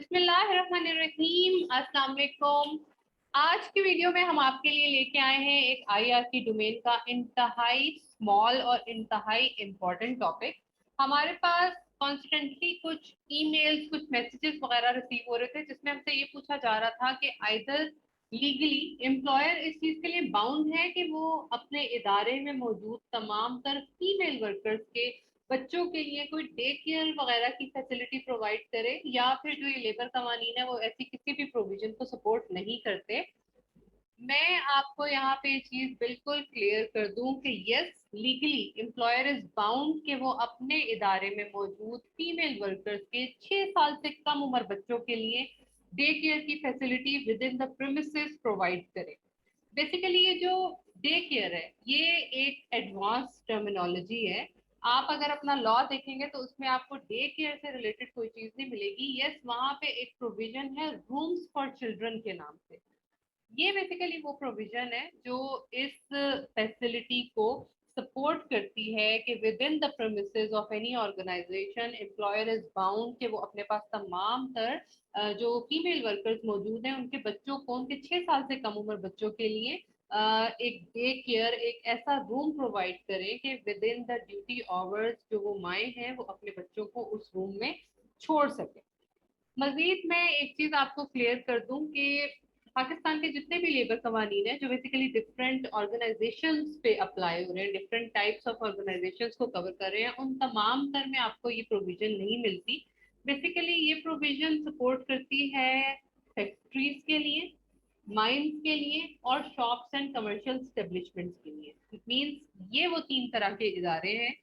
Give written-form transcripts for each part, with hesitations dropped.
बिस्मिल्लाहिर्रहमानिर्रहीम, अस्सलाम वालेकुम। आज की वीडियो में हम आपके लिए लेके आए हैं एक आईआरकी डोमेन का इंतहाई स्मॉल और इंतहाई इम्पोर्टेंट टॉपिक। हमारे पास कॉन्स्टेंटली कुछ ईमेल्स, कुछ मैसेजेस वगैरह रिसीव हो रहे थे जिसमें हमसे ये पूछा जा रहा था कि आइदर लीगली एम्प्लॉयर इस चीज के लिए बाउंड है कि वो अपने इदारे में मौजूद तमाम तर फीमेल वर्कर्स के बच्चों के लिए कोई डे केयर वगैरह की फैसिलिटी प्रोवाइड करे, या फिर जो ये लेबर कवानीन है वो ऐसी किसी भी प्रोविजन को सपोर्ट नहीं करते। मैं आपको यहाँ पे ये चीज बिल्कुल क्लियर कर दूं कि yes, legally employer is bound कि वो अपने इदारे में मौजूद फीमेल वर्कर्स के 6 साल से कम उम्र बच्चों के लिए डे केयर की facility with in the premises provide करे। बेसिकली ये जो डे केयर है ये एक एडवांस टर्मिनोलॉजी है। आप अगर अपना लॉ देखेंगे तो उसमें आपको डे केयर से रिलेटेड कोई चीज नहीं मिलेगी। यस, वहां पे एक प्रोविजन है रूम्स फॉर चिल्ड्रन के नाम से। ये बेसिकली वो प्रोविजन है जो इस फैसिलिटी को सपोर्ट करती है कि within the premises of any organization employer is bound कि वो अपने पास तमाम तर जो फीमेल वर्कर्स मौजूद हैं उनके बच्चों को, उनके 6 साल से कम उम्र बच्चों के लिए एक डे केयर, एक ऐसा रूम प्रोवाइड करें कि within the duty hours जो वो माएँ हैं वो अपने बच्चों को उस रूम में छोड़ सके। मजीद मैं एक चीज आपको क्लियर कर दूं कि पाकिस्तान के जितने भी लेबर कवानीन है जो बेसिकली डिफरेंट ऑर्गेनाइजेशंस पे अप्लाई हो रहे हैं, डिफरेंट टाइप्स ऑफ ऑर्गेनाइजेशंस को कवर कर रहे हैं, उन तमाम तर में आपको ये प्रोविजन नहीं मिलती। बेसिकली ये प्रोविजन सपोर्ट करती है फैक्ट्रीज के लिए, माइंस के लिए और शॉप्स एंड कमर्शियल स्टेब्लिशमेंट्स के लिए। इट मीन्स ये वो 3 तरह के इदारे हैं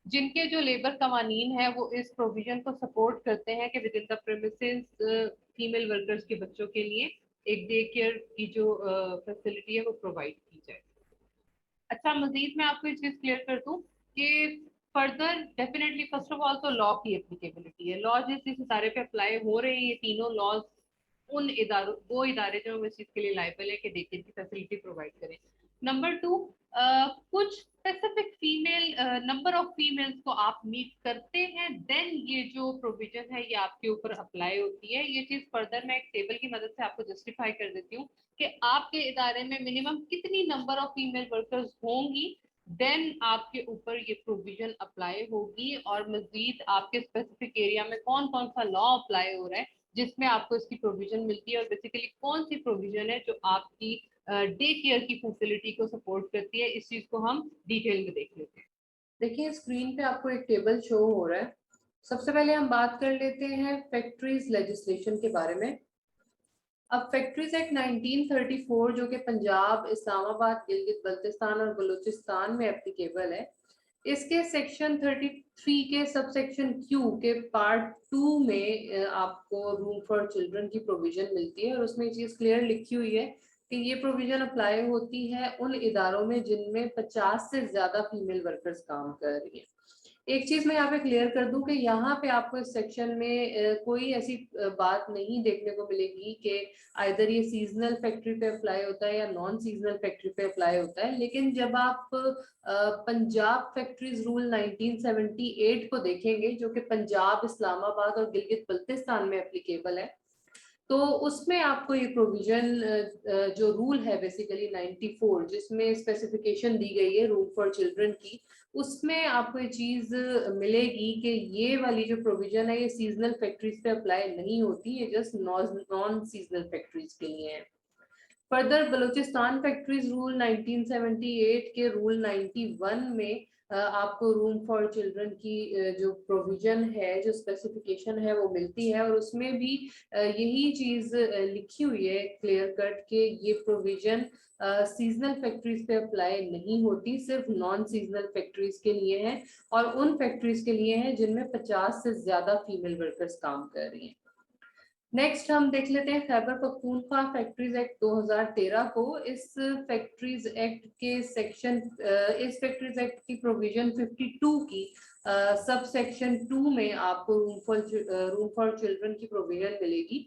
जिनके जो लेबर कवानीन है वो इस प्रोविजन को सपोर्ट करते हैं कि within the premises female workers के बच्चों के लिए एक डे केयर की जो फैसिलिटी है वो प्रोवाइड की जाए। अच्छा, मजीद मैं आपको एक चीज क्लियर कर दूं कि further definitely first of all तो लॉ की एप्लीकेबिलिटी है। लॉ जिस जिस इदारे पे अप्लाई हो रहे हैं ये तीनों लॉज उन इदारों, वो इदारे जो इस चीज के लिए लायबल है कि डे केयर की फैसिलिटी प्रोवाइड करें। नंबर टू, कुछ specific female number of females को आप मीट करते हैं देन ये जो प्रोविजन है ये आपके ऊपर अप्लाई होती है। ये चीज फर्दर मैं एक टेबल की मदद से आपको जस्टिफाई कर देती हूँ कि आपके इदारे में मिनिमम कितनी नंबर ऑफ फीमेल वर्कर्स होंगी, देन आपके ऊपर ये प्रोविजन अप्लाई होगी। और मजीद आपके स्पेसिफिक एरिया में कौन कौन सा लॉ अप्लाई हो रहा है जिसमें आपको इसकी प्रोविजन मिलती है, और बेसिकली कौन सी प्रोविजन है जो आपकी डे केयर की फैसिलिटी को सपोर्ट करती है, इस चीज को हम डिटेल में देख लेते हैं। देखिए स्क्रीन पे आपको एक टेबल शो हो रहा है। सबसे पहले हम बात कर लेते हैं फैक्ट्रीज लेजिस्लेशन के बारे में। अब फैक्ट्रीज एक्ट 1934 जो कि पंजाब, इस्लामाबाद, गिलगित बल्तिस्तान और बलूचिस्तान में एप्लीकेबल है, इसके सेक्शन 33 के सब सेक्शन क्यू के पार्ट 2 में आपको रूम फॉर चिल्ड्रन की प्रोविजन मिलती है और उसमें चीज क्लियर लिखी हुई है कि ये प्रोविजन अप्लाई होती है उन इदारों में जिनमें 50 से ज्यादा फीमेल वर्कर्स काम कर रही हैं। एक चीज मैं यहाँ पे क्लियर कर दूं कि यहाँ पे आपको इस सेक्शन में कोई ऐसी बात नहीं देखने को मिलेगी कि आइदर ये सीजनल फैक्ट्री पे अप्लाई होता है या नॉन सीजनल फैक्ट्री पे अप्लाई होता है। लेकिन जब आप पंजाब फैक्ट्रीज रूल 1978 को देखेंगे जो कि पंजाब, इस्लामाबाद और गिलगित बल्तिस्तान में एप्लीकेबल है, तो उसमें आपको ये प्रोविजन जो रूल है बेसिकली 94 जिसमें स्पेसिफिकेशन दी गई है रूम फॉर चिल्ड्रन की, उसमें आपको ये चीज मिलेगी कि ये वाली जो प्रोविजन है ये सीजनल फैक्ट्रीज पे अप्लाई नहीं होती, ये जस्ट नॉन सीजनल फैक्ट्रीज के लिए है। फर्दर बलूचिस्तान फैक्ट्रीज रूल 1978 के रूल 91 में आपको रूम फॉर चिल्ड्रन की जो प्रोविजन है, जो स्पेसिफिकेशन है वो मिलती है और उसमें भी यही चीज लिखी हुई है क्लियर कट के ये प्रोविजन सीजनल फैक्ट्रीज पे अप्लाई नहीं होती, सिर्फ नॉन सीजनल फैक्ट्रीज के लिए है और उन फैक्ट्रीज के लिए है जिनमें 50 से ज्यादा फीमेल वर्कर्स काम कर रही हैं। नेक्स्ट हम देख लेते हैं खैबर पख्तूनख्वा फैक्ट्रीज एक्ट 2013 को। इस फैक्ट्रीज एक्ट के सेक्शन इस फैक्ट्रीज एक्ट की प्रोविजन 52 की सब सेक्शन 2 में आपको रूम फॉर चिल्ड्रन की प्रोविजन मिलेगी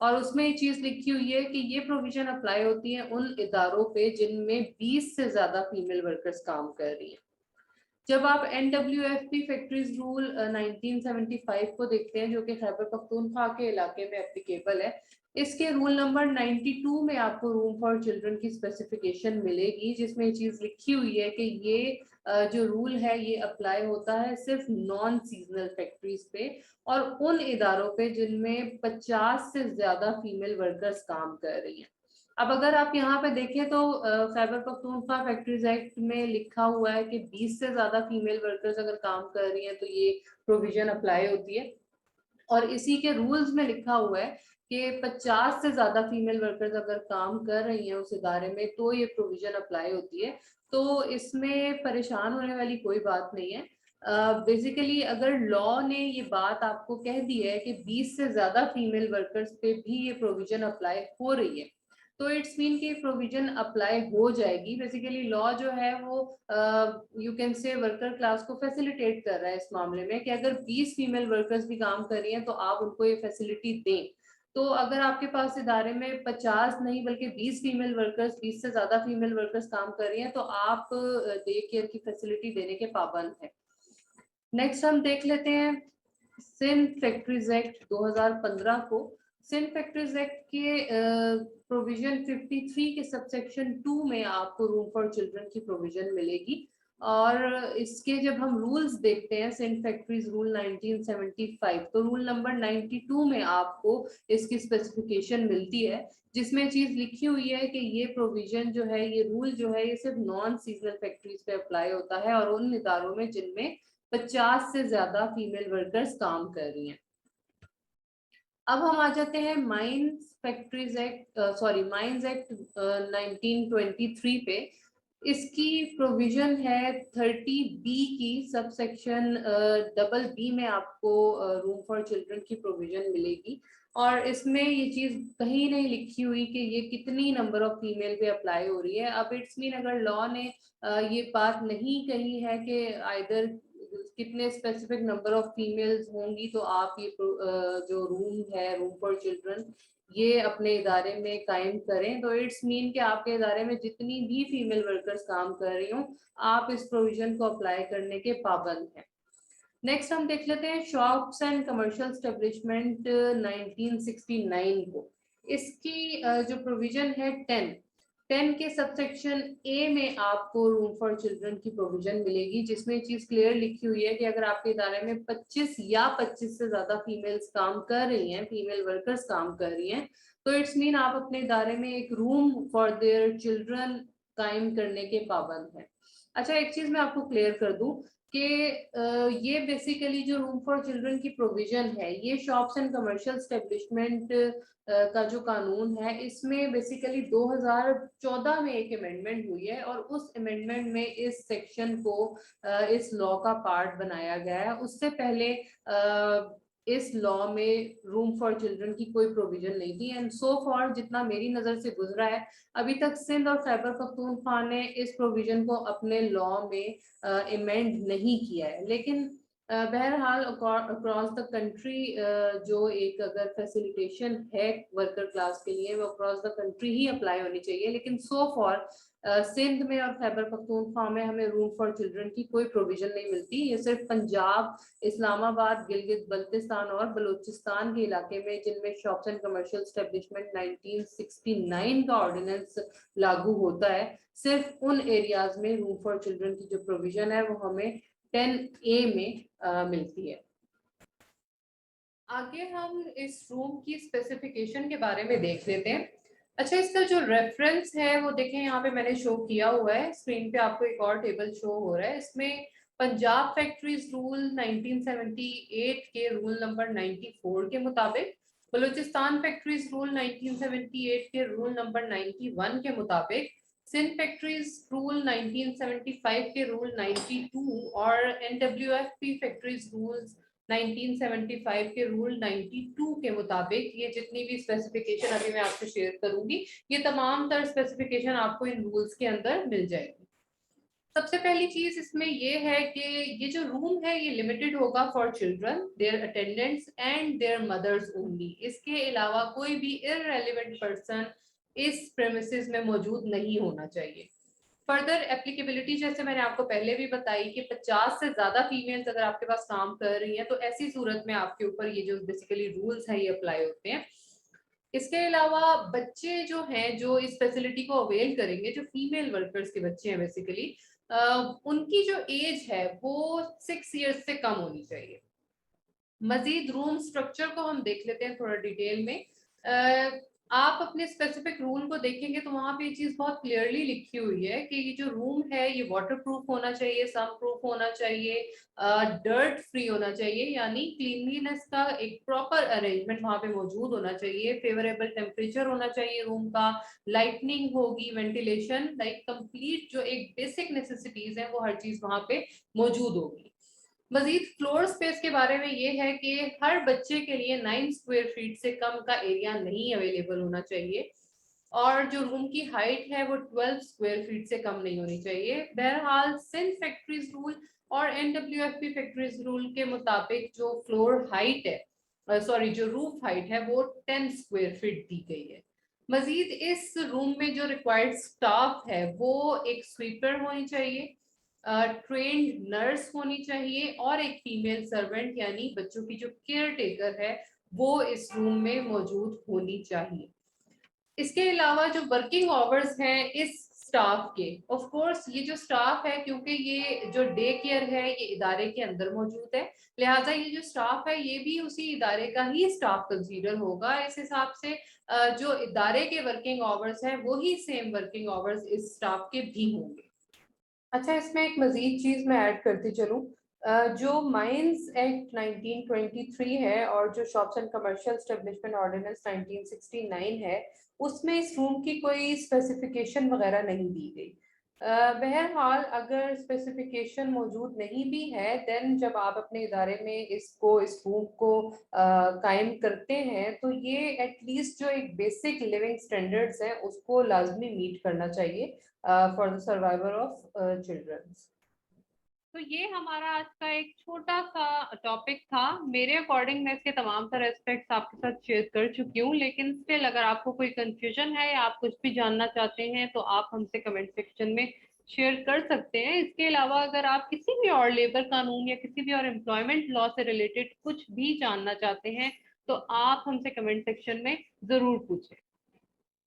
और उसमें ये चीज लिखी हुई है कि ये प्रोविजन अप्लाई होती है उन इदारों पे जिनमें 20 से ज्यादा फीमेल वर्कर्स काम कर रही हैं। जब आप NWFP फैक्ट्रीज रूल 1975 को देखते हैं, जो कि खैबर पख्तूनख्वा के इलाके में एप्लीकेबल है, इसके रूल नंबर 92 में आपको रूम फॉर चिल्ड्रन की स्पेसिफिकेशन मिलेगी, जिसमें ये चीज लिखी हुई है कि ये जो रूल है ये अप्लाई होता है सिर्फ नॉन सीजनल फैक्ट्रीज पे और उन इदारों पे जिनमें 50 से ज्यादा फीमेल वर्कर्स काम कर रही हैं। अब अगर आप यहाँ पे देखें तो खैबर पख्तूनख्वा फैक्ट्रीज एक्ट में लिखा हुआ है कि 20 से ज्यादा फीमेल वर्कर्स अगर काम कर रही हैं तो ये प्रोविजन अप्लाई होती है, और इसी के रूल्स में लिखा हुआ है कि 50 से ज्यादा फीमेल वर्कर्स अगर काम कर रही हैं उस इदारे में तो ये प्रोविजन अप्लाई होती है। तो इसमें परेशान होने वाली कोई बात नहीं है। बेसिकली अगर लॉ ने ये बात आपको कह दी है कि 20 से ज्यादा फीमेल वर्कर्स पे भी ये प्रोविजन अप्लाई हो रही है, तो इट्स मीन कि प्रोविजन अप्लाई हो जाएगी। बेसिकली लॉ जो है वो you can say worker class को फैसिलिटेट कर रहा है इस मामले में कि अगर 20 फीमेल वर्कर्स भी काम कर रही हैं तो आप उनको ये फैसिलिटी दें। तो अगर आपके पास इदारे में 50 नहीं बल्कि 20 फीमेल वर्कर्स, 20 से ज्यादा फीमेल वर्कर्स काम कर रही हैं तो आप डे केयर की फैसिलिटी देने के पाबंद हैं। नेक्स्ट हम देख लेते हैं सिंध फैक्ट्रीज एक्ट 2015 को। सिंध फैक्ट्रीज एक्ट के प्रोविजन 53 के सबसेक्शन 2 में आपको रूम फॉर चिल्ड्रन की प्रोविजन मिलेगी, और इसके जब हम रूल्स देखते हैं सिंध फैक्ट्रीज रूल 1975, तो रूल नंबर 92 में आपको इसकी स्पेसिफिकेशन मिलती है, जिसमें चीज लिखी हुई है कि ये प्रोविजन जो है, ये रूल जो है, ये सिर्फ नॉन सीजनल फैक्ट्रीज पे अप्लाई होता है और उन इदारों में जिनमें 50 से ज्यादा फीमेल वर्कर्स काम कर रही हैं। अब हम आ जाते हैं mines factories act, sorry mines act 1923 पे। इसकी प्रोविजन है 30B की सबसेक्शन डबल बी में आपको रूम फॉर चिल्ड्रन की प्रोविजन मिलेगी, और इसमें ये चीज कहीं नहीं लिखी हुई कि ये कितनी नंबर ऑफ फीमेल पे अप्लाई हो रही है। अब इट्स मीन अगर लॉ ने ये बात नहीं कही है कि आइदर कितने स्पेसिफिक नंबर ऑफ फीमेल्स होंगी तो आप ये जो रूम है रूम फॉर चिल्ड्रन ये अपने इदारे में कायम करें, तो इट्स मीन कि आपके इदारे में जितनी भी फीमेल वर्कर्स काम कर रही हों आप इस प्रोविजन को अप्लाई करने के पाबंद हैं। नेक्स्ट हम देख लेते हैं शॉप्स एंड कमर्शियल एस्टेब्लिशमेंट 1969 को। इसकी जो प्रोविजन है 10 के सबसेक्शन ए में आपको रूम फॉर चिल्ड्रन की प्रोविजन मिलेगी, जिसमें चीज क्लियर लिखी हुई है कि अगर आपके इदारे में 25 या 25 से ज्यादा फीमेल्स काम कर रही हैं, फीमेल वर्कर्स काम कर रही हैं, तो इट्स मीन आप अपने इदारे में एक रूम फॉर देयर चिल्ड्रन कायम करने के पाबंद हैं। अच्छा, एक चीज मैं आपको क्लियर कर दूं कि ये बेसिकली जो रूम फॉर चिल्ड्रन की प्रोविजन है ये शॉप्स एंड कमर्शियल एस्टेब्लिशमेंट का जो कानून है इसमें बेसिकली 2014 में एक अमेंडमेंट हुई है, और उस अमेंडमेंट में इस सेक्शन को इस लॉ का पार्ट बनाया गया है। उससे पहले इस लॉ में रूम फॉर चिल्ड्रन की कोई प्रोविजन नहीं थी, एंड सो फॉर जितना मेरी नजर से गुजरा है अभी तक सिंध और खैबर पख्तूनख्वा ने इस प्रोविजन को अपने लॉ में अमेंड नहीं किया है। लेकिन बहरहाल अक्रॉस द कंट्री जो एक अगर फैसिलिटेशन है वर्कर क्लास के लिए वो across the country he apply होनी चाहिए, लेकिन सो फॉर सिंध में और खैबर पख्तूनख्वा में हमें रूम फॉर चिल्ड्रन की कोई प्रोविजन नहीं मिलती। ये सिर्फ पंजाब, इस्लामाबाद, गिलगित बल्तिस्तान और बलूचिस्तान के इलाके में जिनमें शॉप्स एंड कमर्शियल एस्टेब्लिशमेंट 1969 का ऑर्डिनेंस लागू होता है, सिर्फ उन एरियाज में रूम फॉर चिल्ड्रन की जो प्रोविजन है वो हमें 10A में मिलती है। आगे हम इस रूम की स्पेसिफिकेशन के बारे में देख लेते हैं। अच्छा, इसका जो रेफरेंस है वो देखें, यहाँ पे मैंने शो किया हुआ है स्क्रीन पे, आपको एक और टेबल शो हो रहा है। इसमें पंजाब फैक्ट्रीज रूल 1978 के रूल नंबर 94 के मुताबिक, बलूचिस्तान फैक्ट्रीज रूल 1978 के रूल नंबर 91 के मुताबिक, सिंध फैक्ट्रीज रूल 1975 के रूल 92 और NWFP फैक्ट्रीज रूल्स 1975 के रूल 92 के मुताबिक ये जितनी भी स्पेसिफिकेशन अभी मैं आपसे शेयर करूंगी ये तमाम तर स्पेसिफिकेशन आपको इन रूल्स के अंदर मिल जाएगी। सबसे पहली चीज इसमें ये है कि ये जो रूम है ये लिमिटेड होगा for children, their attendants and their mothers only. इसके अलावा कोई भी इररेलेवेंट पर्सन इस प्रेमिसेस में मौजूद नहीं होना चाहिए। फर्दर एप्लीकेबिलिटी जैसे मैंने आपको पहले भी बताई कि 50 से ज्यादा फीमेल्स अगर आपके पास काम कर रही हैं तो ऐसी सूरत में आपके ऊपर ये जो बेसिकली रूल्स हैं ये अप्लाई होते हैं। इसके अलावा बच्चे जो हैं जो इस फैसिलिटी को अवेल करेंगे, जो फीमेल वर्कर्स के बच्चे हैं बेसिकली, उनकी जो एज है वो 6 इयर्स से कम होनी चाहिए। मजीद रूम स्ट्रक्चर को हम देख लेते हैं थोड़ा डिटेल में। आप अपने स्पेसिफिक रूल को देखेंगे तो वहां पे ये चीज बहुत क्लियरली लिखी हुई है कि ये जो रूम है ये वाटर प्रूफ होना चाहिए, सन प्रूफ होना चाहिए, डर्ट फ्री होना चाहिए, यानी क्लीनलीनेस का एक प्रॉपर अरेंजमेंट वहां पे मौजूद होना चाहिए, फेवरेबल टेम्परेचर होना चाहिए रूम का, लाइटनिंग होगी, वेंटिलेशन, लाइक कंप्लीट जो एक बेसिक नेसेसिटीज है वो हर चीज वहां पे मौजूद होगी। मजीद फ्लोर स्पेस के बारे में ये है कि हर बच्चे के लिए 9 स्क्वायर फीट से कम का एरिया नहीं अवेलेबल होना चाहिए और जो रूम की हाइट है वो 12 स्क्वायर फीट से कम नहीं होनी चाहिए। बहरहाल सिंध फैक्ट्रीज रूल और एनडब्ल्यूएफपी फैक्ट्रीज रूल के मुताबिक जो फ्लोर हाइट है, सॉरी जो रूफ हाइट है वो 10 स्क्वायर फीट दी गई है। मजीद इस रूम में जो रिक्वायर्ड स्टाफ है वो एक स्वीपर होनी चाहिए, ट्रेन्ड नर्स होनी चाहिए और एक फीमेल सर्वेंट यानी बच्चों की जो केयर टेकर है वो इस रूम में मौजूद होनी चाहिए। इसके अलावा जो वर्किंग आवर्स हैं इस स्टाफ के, ऑफ कोर्स ये जो स्टाफ है क्योंकि ये जो डे केयर है ये इदारे के अंदर मौजूद है, लिहाजा ये जो स्टाफ है ये भी उसी इदारे का ही स्टाफ कंसीडर होगा। इस हिसाब से जो इदारे के वर्किंग आवर्स हैं वही सेम वर्किंग आवर्स इस स्टाफ के भी होंगे। अच्छा, इसमें एक मजीद चीज मैं ऐड करती चलूं, जो माइंस एक्ट 1923 है और जो shops and commercial establishment ordinance 1969 है उसमें इस रूम की कोई स्पेसिफिकेशन वगैरह नहीं दी गई। बहरहाल अगर स्पेसिफिकेशन मौजूद नहीं भी है देन जब आप अपने इदारे में इस रूम को कायम करते हैं तो ये एटलीस्ट जो एक बेसिक लिविंग स्टैंडर्ड्स हैं उसको लाजमी मीट करना चाहिए for the survival of children. तो ये हमारा आज का एक छोटा सा टॉपिक था। मेरे अकॉर्डिंग मैं इसके तमाम सारे एस्पेक्ट्स आपके साथ शेयर कर चुकी हूँ, लेकिन स्टिल अगर आपको कोई कंफ्यूजन है या आप कुछ भी जानना चाहते हैं तो आप हमसे कमेंट सेक्शन में शेयर कर सकते हैं। इसके अलावा अगर आप किसी भी और लेबर कानून या किसी भी और एम्प्लॉयमेंट लॉ से रिलेटेड कुछ भी जानना चाहते हैं तो आप हमसे कमेंट सेक्शन में जरूर पूछें।